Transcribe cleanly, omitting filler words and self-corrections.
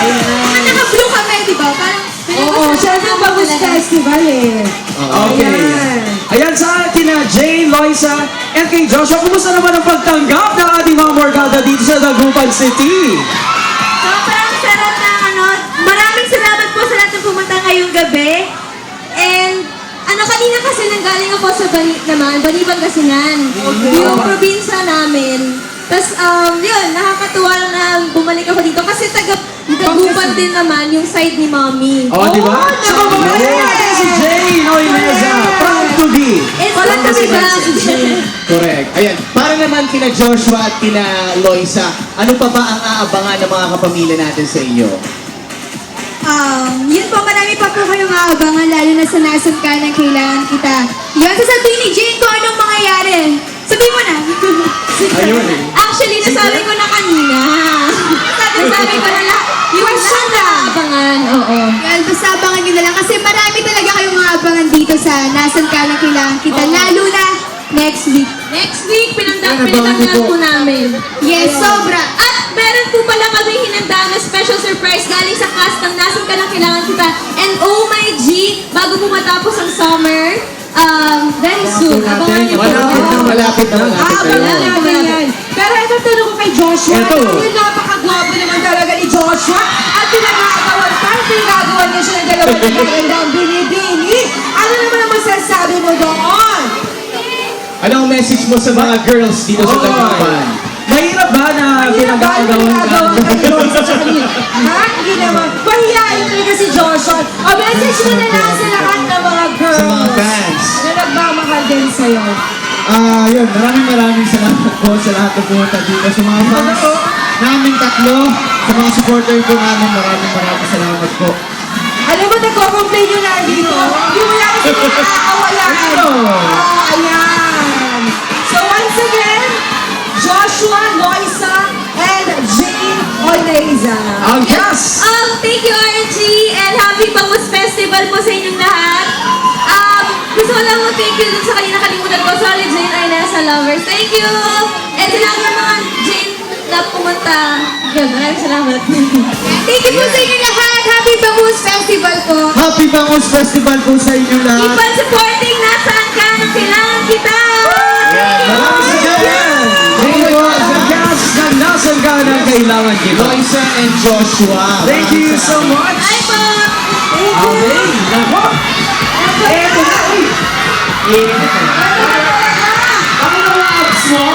Ayan. Naka-blue kami, di ba? Parang, Oo, syempre Bangus Festival eh. Okay. Ayan. Ayan sa kina Jane, Loisa, and kay Joshua. Kumusta naman ang pagtanggap ng ating mga Morgada dito sa Dagupan City? sobrang sarap na maraming salamat po sa lahat ng pumunta ngayong gabi. And, kanina kasi nanggaling ako sa Bani Pangasinan. Yung probinsya namin. Tapos, yun, nakakatuwa lang na bumalik ako dito kasi Dagupan din naman yung side ni Mommy. Oh, di ba? Sa kababayan natin si Jane Oineza. Proud to be. It's good to be back. Correct. Ayan, para naman kina Joshua at kina Loisa, ano pa ba ang aabangan ng mga kapamilya natin sa inyo? Yun po, marami pa po kayong aabangan, lalo na sa nasan ka ng kailangan kita. Yun, sasabihin ni Jane kung anong mangyayari. Sabihin mo na. Ayun eh. Actually, nasabi ko na kanina. Nasabi ko na lang. Yung lahat na aabangan, oo. Well, basta abangan nyo na lang kasi marami talaga kayong mga abangan dito sa nasan ka na kailangan kita. Lalo na next week. Next week, pinagdaan po namin. Yes, sobra. At meron po pala kami hinandaan na special surprise galing sa cast ng Nasan Ka Lang Kailangan Kita. And oh my G, bago po matapos ang summer, very soon. Abangan niyo po. Malapit na. Abangan natin yan. Pero ito tanong ko kay Joshua. Ito. Yung napakagwapo naman talaga ni Joshua. At pinag-aagawan pa. Pinagawa niya siya ng dalawang nagagandang binibini. Ano naman ang masasabi mo doon? Ano ang message mo sa mga girls dito sa Dagupan? Mahirap ba na pinag-aagawan ka? pinag-aagawan ka sa kanila? Ha? Hindi naman. Mahihayin talaga si Joshua. O message mo na lang sa lahat ng mga girls. Sa mga fans. Na nagmamahal din sa'yo. Yun, maraming salamat po sa lahat na pumunta dito. Sa mga fans namin tatlo, sa mga supporter po namin, maraming salamat po. Alam mo, nagko-complain yung nandito. Yung wala kasi nakakawalan. Ano? Ayan. So once again, Joshua, Loisa, and Jane Oineza. Ang yes! Thank you, RG, and happy Bangus Festival po sa inyong lahat. Gusto ko lang thank you dun sa kanina kalimutan ko. Sorry, Jane Oineza lovers. Thank you! And sa lahat ng mga Jane na pumunta. Yun, maraming salamat. Thank you po sa inyo lahat. Happy Bangus Festival po. Happy Bangus Festival po sa inyo Keep lahat. on supporting Nasaan Ka Nang Kailangan Kita! Maraming salamat! Jane was the guest na nasan ka ng kailangan kita. Loisa and Joshua. Thank you so much! Bye po! Okay, nako! Eto na! Uy! Ano na mga abs mo?